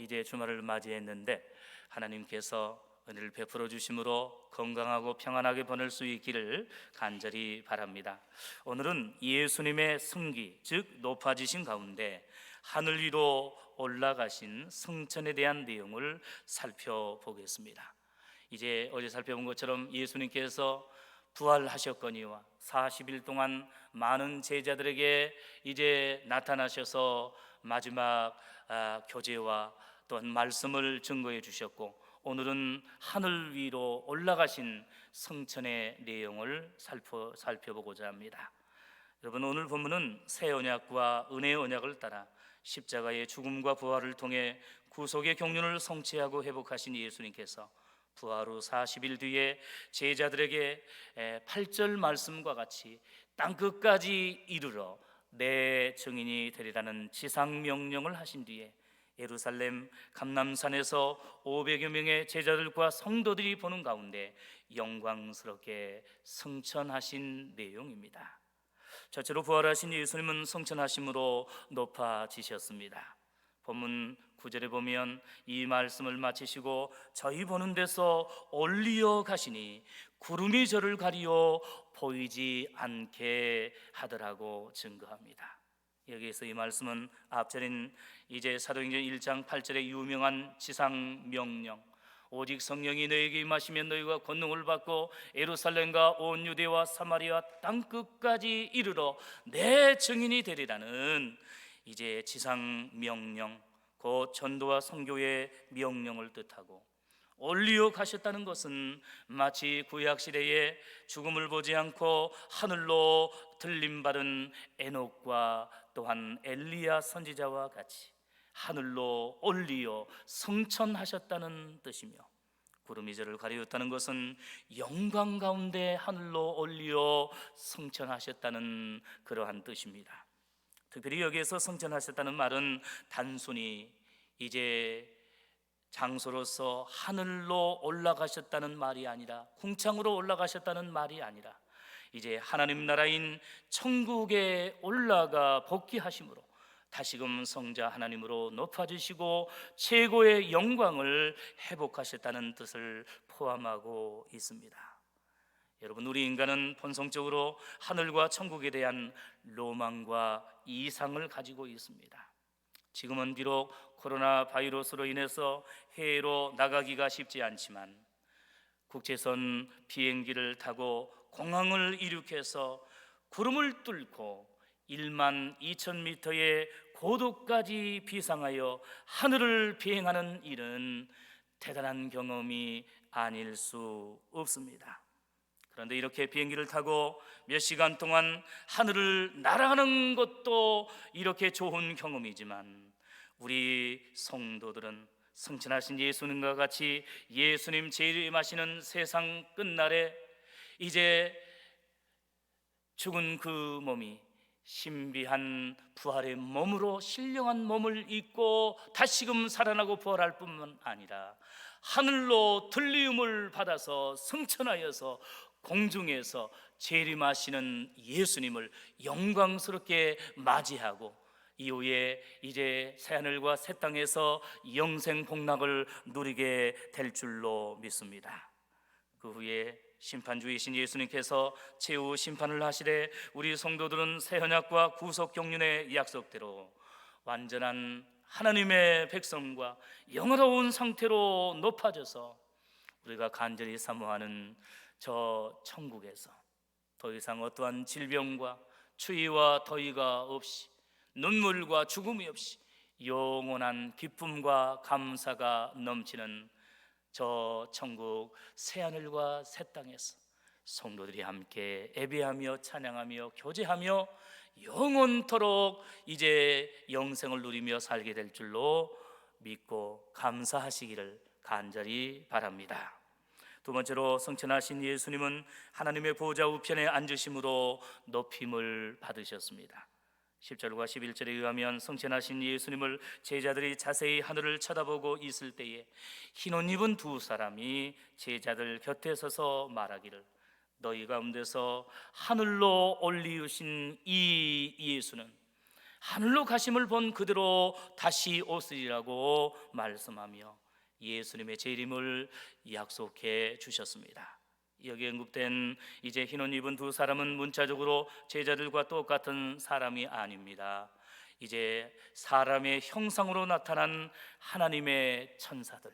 이제 주말을 맞이했는데 하나님께서 은혜를 베풀어 주심으로 건강하고 평안하게 보낼 수 있기를 간절히 바랍니다. 오늘은 예수님의 승기, 즉 높아지신 가운데 하늘 위로 올라가신 승천에 대한 내용을 살펴보겠습니다. 이제 어제 살펴본 것처럼 예수님께서 부활하셨거니와 40일 동안 많은 제자들에게 이제 나타나셔서 마지막 교제와 또한 말씀을 증거해 주셨고, 오늘은 하늘 위로 올라가신 성천의 내용을 살펴보고자 합니다. 여러분, 오늘 본문은 새 언약과 은혜의 언약을 따라 십자가의 죽음과 부활을 통해 구속의 경륜을 성취하고 회복하신 예수님께서 부활 후 40일 뒤에 제자들에게 8절 말씀과 같이 땅끝까지 이르러 내 증인이 되리라는 지상 명령을 하신 뒤에 예루살렘 감람산에서 500여 명의 제자들과 성도들이 보는 가운데 영광스럽게 승천하신 내용입니다. 첫째로 부활하신 예수님은 승천하심으로 높아지셨습니다. 본문 9절에 보면 이 말씀을 마치시고 저희 보는 데서 올리어 가시니 구름이 저를 가리어 보이지 않게 하더라고 증거합니다. 여기에서 이 말씀은 앞절인 이제 사도행전 1장 8절의 유명한 지상 명령, 오직 성령이 너에게 임하시면 너희가 권능을 받고 예루살렘과 온 유대와 사마리아 땅끝까지 이르러 내 증인이 되리라는 이제 지상 명령, 곧 전도와 선교의 명령을 뜻하고, 올리어 가셨다는 것은 마치 구약 시대에 죽음을 보지 않고 하늘로 들림받은 에녹과 또한 엘리야 선지자와 같이 하늘로 올리어 승천하셨다는 뜻이며, 구름이 저를 가리웠다는 것은 영광 가운데 하늘로 올리어 승천하셨다는 그러한 뜻입니다. 특별히 여기에서 승천하셨다는 말은 단순히 이제 장소로서 하늘로 올라가셨다는 말이 아니라, 궁창으로 올라가셨다는 말이 아니라 이제 하나님 나라인 천국에 올라가 복귀하심으로 다시금 성자 하나님으로 높아지시고 최고의 영광을 회복하셨다는 뜻을 포함하고 있습니다. 여러분, 우리 인간은 본성적으로 하늘과 천국에 대한 로망과 이상을 가지고 있습니다. 지금은 비록 코로나 바이러스로 인해서 해외로 나가기가 쉽지 않지만 국제선 비행기를 타고 공항을 이륙해서 구름을 뚫고 1만 2천 미터의 고도까지 비상하여 하늘을 비행하는 일은 대단한 경험이 아닐 수 없습니다. 그런데 이렇게 비행기를 타고 몇 시간 동안 하늘을 날아가는 것도 이렇게 좋은 경험이지만, 우리 성도들은 승천하신 예수님과 같이 예수님 재림하시는 세상 끝날에 이제 죽은 그 몸이 신비한 부활의 몸으로 신령한 몸을 입고 다시금 살아나고 부활할 뿐만 아니라 하늘로 들리움을 받아서 승천하여서 공중에서 재림하시는 예수님을 영광스럽게 맞이하고 이후에 이제 새하늘과 새 땅에서 영생 복락을 누리게 될 줄로 믿습니다. 그 후에 심판주이신 예수님께서 최후 심판을 하시되 우리 성도들은 새 언약과 구속 경륜의 약속대로 완전한 하나님의 백성과 영화로운 상태로 높아져서 우리가 간절히 사모하는 저 천국에서 더 이상 어떠한 질병과 추위와 더위가 없이, 눈물과 죽음이 없이 영원한 기쁨과 감사가 넘치는 저 천국 새하늘과 새 땅에서 성도들이 함께 예배하며 찬양하며 교제하며 영원토록 이제 영생을 누리며 살게 될 줄로 믿고 감사하시기를 간절히 바랍니다. 두 번째로 승천하신 예수님은 하나님의 보좌 우편에 앉으심으로 높임을 받으셨습니다. 10절과 11절에 의하면 승천하신 예수님을 제자들이 자세히 하늘을 쳐다보고 있을 때에 흰옷 입은 두 사람이 제자들 곁에 서서 말하기를, 너희 가운데서 하늘로 올리우신 이 예수는 하늘로 가심을 본 그대로 다시 오시리라고 말씀하며 예수님의 재림을 약속해 주셨습니다. 여기에 언급된 이제 흰옷 입은 두 사람은 문자적으로 제자들과 똑같은 사람이 아닙니다. 이제 사람의 형상으로 나타난 하나님의 천사들,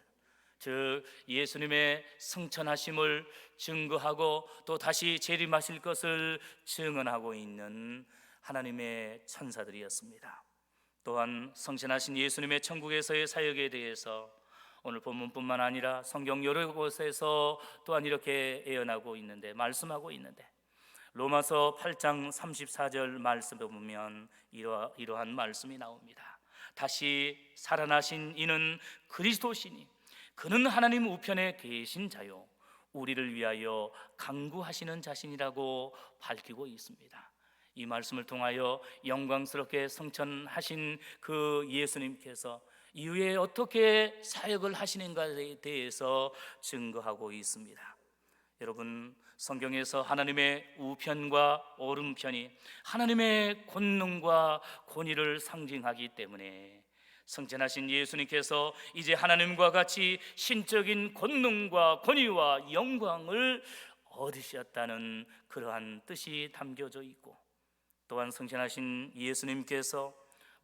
즉 예수님의 승천하심을 증거하고 또 다시 재림하실 것을 증언하고 있는 하나님의 천사들이었습니다. 또한 성천하신 예수님의 천국에서의 사역에 대해서 오늘 본문뿐만 아니라 성경 여러 곳에서 또한 이렇게 예언하고 있는데, 말씀하고 있는데, 로마서 8장 34절 말씀에 보면 이러한 말씀이 나옵니다. 다시 살아나신 이는 그리스도시니 그는 하나님 우편에 계신 자요 우리를 위하여 간구하시는 자신이라고 밝히고 있습니다. 이 말씀을 통하여 영광스럽게 성천하신 그 예수님께서 이후에 어떻게 사역을 하시는가에 대해서 증거하고 있습니다. 여러분, 성경에서 하나님의 우편과 오른편이 하나님의 권능과 권위를 상징하기 때문에 성천하신 예수님께서 이제 하나님과 같이 신적인 권능과 권위와 영광을 얻으셨다는 그러한 뜻이 담겨져 있고, 또한 성천하신 예수님께서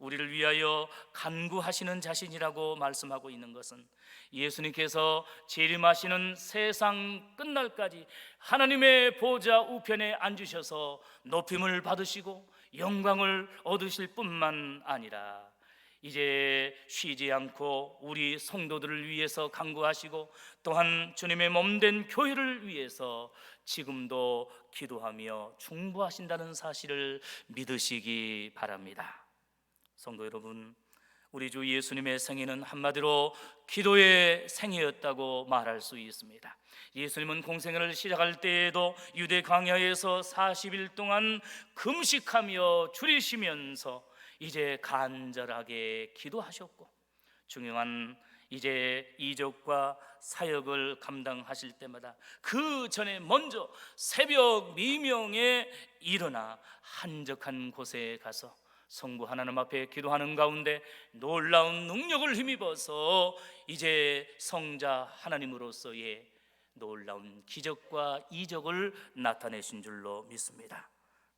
우리를 위하여 간구하시는 자신이라고 말씀하고 있는 것은 예수님께서 재림하시는 세상 끝날까지 하나님의 보좌 우편에 앉으셔서 높임을 받으시고 영광을 얻으실 뿐만 아니라 이제 쉬지 않고 우리 성도들을 위해서 간구하시고 또한 주님의 몸된 교회를 위해서 지금도 기도하며 중보하신다는 사실을 믿으시기 바랍니다. 성도 여러분, 우리 주 예수님의 생애는 한마디로 기도의 생애였다고 말할 수 있습니다. 예수님은 공생애를 시작할 때에도 유대 광야에서 40일 동안 금식하며 줄이시면서 이제 간절하게 기도하셨고, 중요한 이제 이적과 사역을 감당하실 때마다 그 전에 먼저 새벽 미명에 일어나 한적한 곳에 가서 성부 하나님 앞에 기도하는 가운데 놀라운 능력을 힘입어서 이제 성자 하나님으로서의 놀라운 기적과 이적을 나타내신 줄로 믿습니다.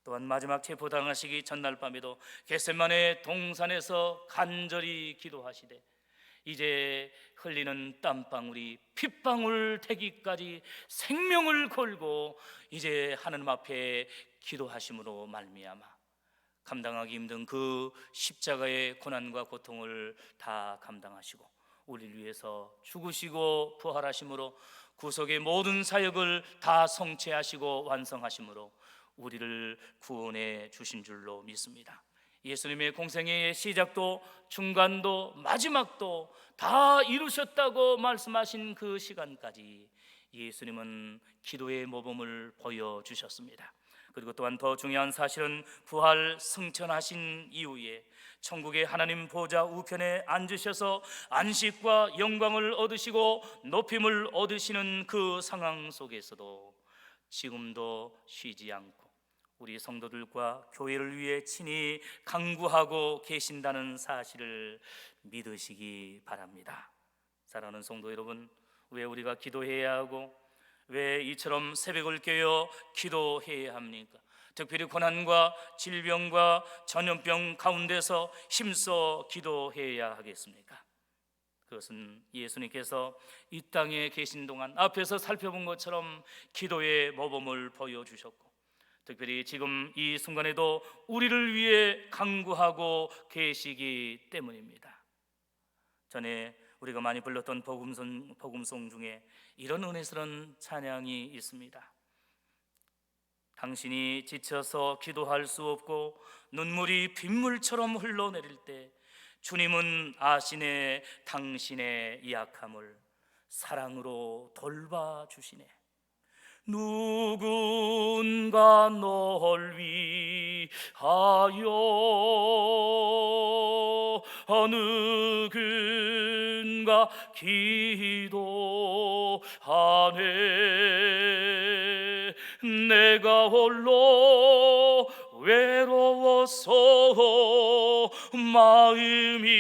또한 마지막 체포당하시기 전날 밤에도 겟세마네 동산에서 간절히 기도하시되 이제 흘리는 땀방울이 핏방울 되기까지 생명을 걸고 이제 하나님 앞에 기도하심으로 말미암아 감당하기 힘든 그 십자가의 고난과 고통을 다 감당하시고 우리를 위해서 죽으시고 부활하심으로 구속의 모든 사역을 다 성취하시고 완성하심으로 우리를 구원해 주신 줄로 믿습니다. 예수님의 공생애의 시작도 중간도 마지막도 다 이루셨다고 말씀하신 그 시간까지 예수님은 기도의 모범을 보여주셨습니다. 그리고 또한 더 중요한 사실은 부활 승천하신 이후에 천국의 하나님 보좌 우편에 앉으셔서 안식과 영광을 얻으시고 높임을 얻으시는 그 상황 속에서도 지금도 쉬지 않고 우리 성도들과 교회를 위해 친히 간구하고 계신다는 사실을 믿으시기 바랍니다. 사랑하는 성도 여러분, 왜 우리가 기도해야 하고 왜 이처럼 새벽을 깨어 기도해야 합니까? 특별히 고난과 질병과 전염병 가운데서 힘써 기도해야 하겠습니까? 그것은 예수님께서 이 땅에 계신 동안 앞에서 살펴본 것처럼 기도의 모범을 보여주셨고 특별히 지금 이 순간에도 우리를 위해 간구하고 계시기 때문입니다. 전에 우리가 많이 불렀던 복음송 중에 이런 은혜스러운 찬양이 있습니다. 당신이 지쳐서 기도할 수 없고 눈물이 빗물처럼 흘러내릴 때 주님은 아시네 당신의 약함을 사랑으로 돌봐주시네. 누군가 널 위하여 누군가 기도하네. 내가 홀로 외로워서 마음이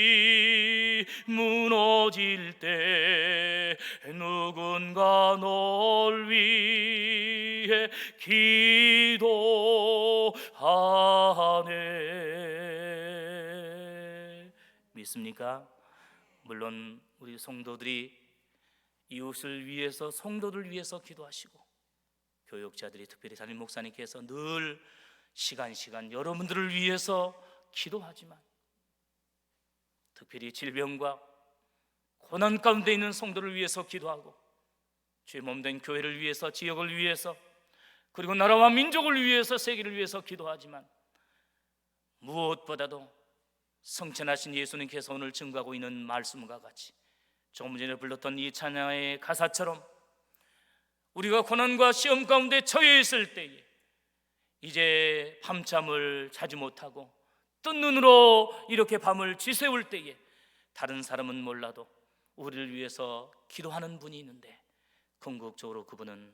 무너질 때 누군가 널 위해 기도하네. 믿습니까? 물론 우리 성도들이 이웃을 위해서, 성도들 위해서 기도하시고, 교육자들이, 특별히 담임 목사님께서 늘 시간 여러분들을 위해서 기도하지만, 특별히 질병과 고난 가운데 있는 성도를 위해서 기도하고, 주의 몸된 교회를 위해서, 지역을 위해서, 그리고 나라와 민족을 위해서, 세계를 위해서 기도하지만, 무엇보다도 성천하신 예수님께서 오늘 증거하고 있는 말씀과 같이 조금 전에 불렀던 이 찬양의 가사처럼 우리가 고난과 시험 가운데 처해 있을 때에, 이제 밤잠을 자지 못하고 뜬 눈으로 이렇게 밤을 지새울 때에, 다른 사람은 몰라도 우리를 위해서 기도하는 분이 있는데, 궁극적으로 그분은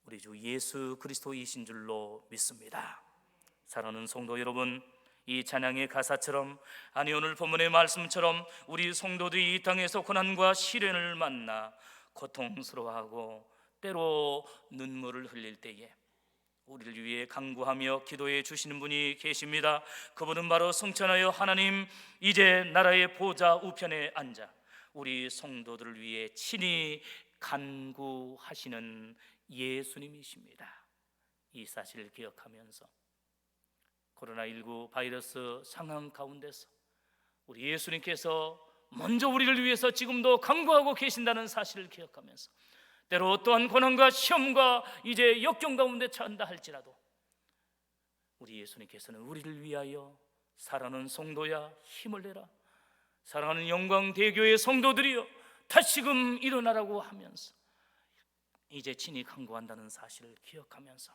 우리 주 예수 그리스도이신 줄로 믿습니다. 사랑하는 성도 여러분, 이 찬양의 가사처럼, 아니 오늘 본문의 말씀처럼 우리 성도들이 이 땅에서 고난과 시련을 만나 고통스러워하고 때로 눈물을 흘릴 때에 우리를 위해 간구하며 기도해 주시는 분이 계십니다. 그분은 바로 성천하여 하나님 이제 나라의 보좌 우편에 앉아 우리 성도들을 위해 친히 간구하시는 예수님이십니다. 이 사실을 기억하면서 코로나19 바이러스 상황 가운데서 우리 예수님께서 먼저 우리를 위해서 지금도 간구하고 계신다는 사실을 기억하면서, 때로 어떠한 고난과 시험과 이제 역경 가운데 처한다 할지라도 우리 예수님께서는 우리를 위하여 사랑하는 성도야 힘을 내라, 사랑하는 영광대교의 성도들이여 다시금 일어나라고 하면서 이제 친히 간구한다는 사실을 기억하면서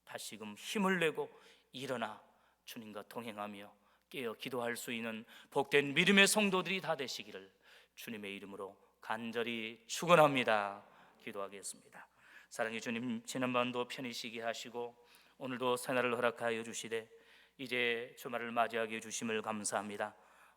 다시금 힘을 내고 일어나 주님과 동행하며 깨어 기도할 수 있는 복된 믿음의 성도들이 다 되시기를 주님의 이름으로 간절히 축원합니다. 기도하겠습니다. 사랑의 주님, 지난밤도 편히 쉬게 하시고 오늘도 새날을 허락하여 주시되 이제 주말을 맞이하게 해주심을 감사합니다.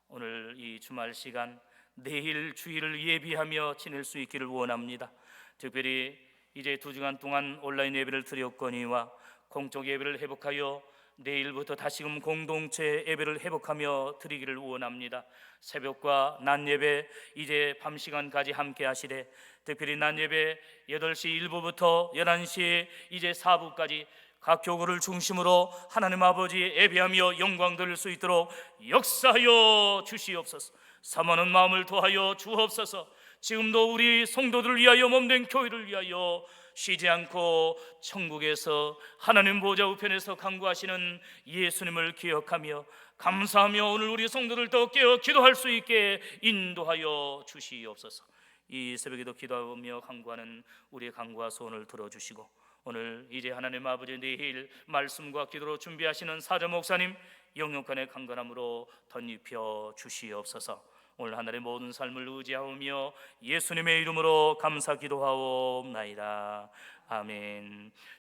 오늘 이 주말 시간, 내일 주일을 예비하며 지낼 수 있기를 원합니다. 특별히 이제 2주간 동안 온라인 예배를 드렸거니와 공적 예배를 회복하여 내일부터 다시금 공동체 예배를 회복하며 드리기를 원합니다. 새벽과 낮 예배 이제 밤 시간까지 함께 하시되, 특별히 낮 예배 8시 1부부터 11시 이제 4부까지 각 교구를 중심으로 하나님 아버지 예배하며 영광 돌릴 수 있도록 역사하여 주시옵소서. 사모하는 마음을 도하여 주옵소서. 지금도 우리 성도들을 위하여, 몸된 교회를 위하여 쉬지 않고 천국에서 하나님 보좌 우편에서 간구하시는 예수님을 기억하며 감사하며 오늘 우리 성도들 더 깨어 기도할 수 있게 인도하여 주시옵소서. 이 새벽에도 기도하며 간구하는 우리의 간구와 소원을 들어주시고, 오늘 이제 하나님 아버지 내일 말씀과 기도로 준비하시는 사저 목사님 영육간의 강건함으로 덧입혀 주시옵소서. 오늘 하늘의 모든 삶을 의지하오며 예수님의 이름으로 감사 기도하옵나이다. 아멘.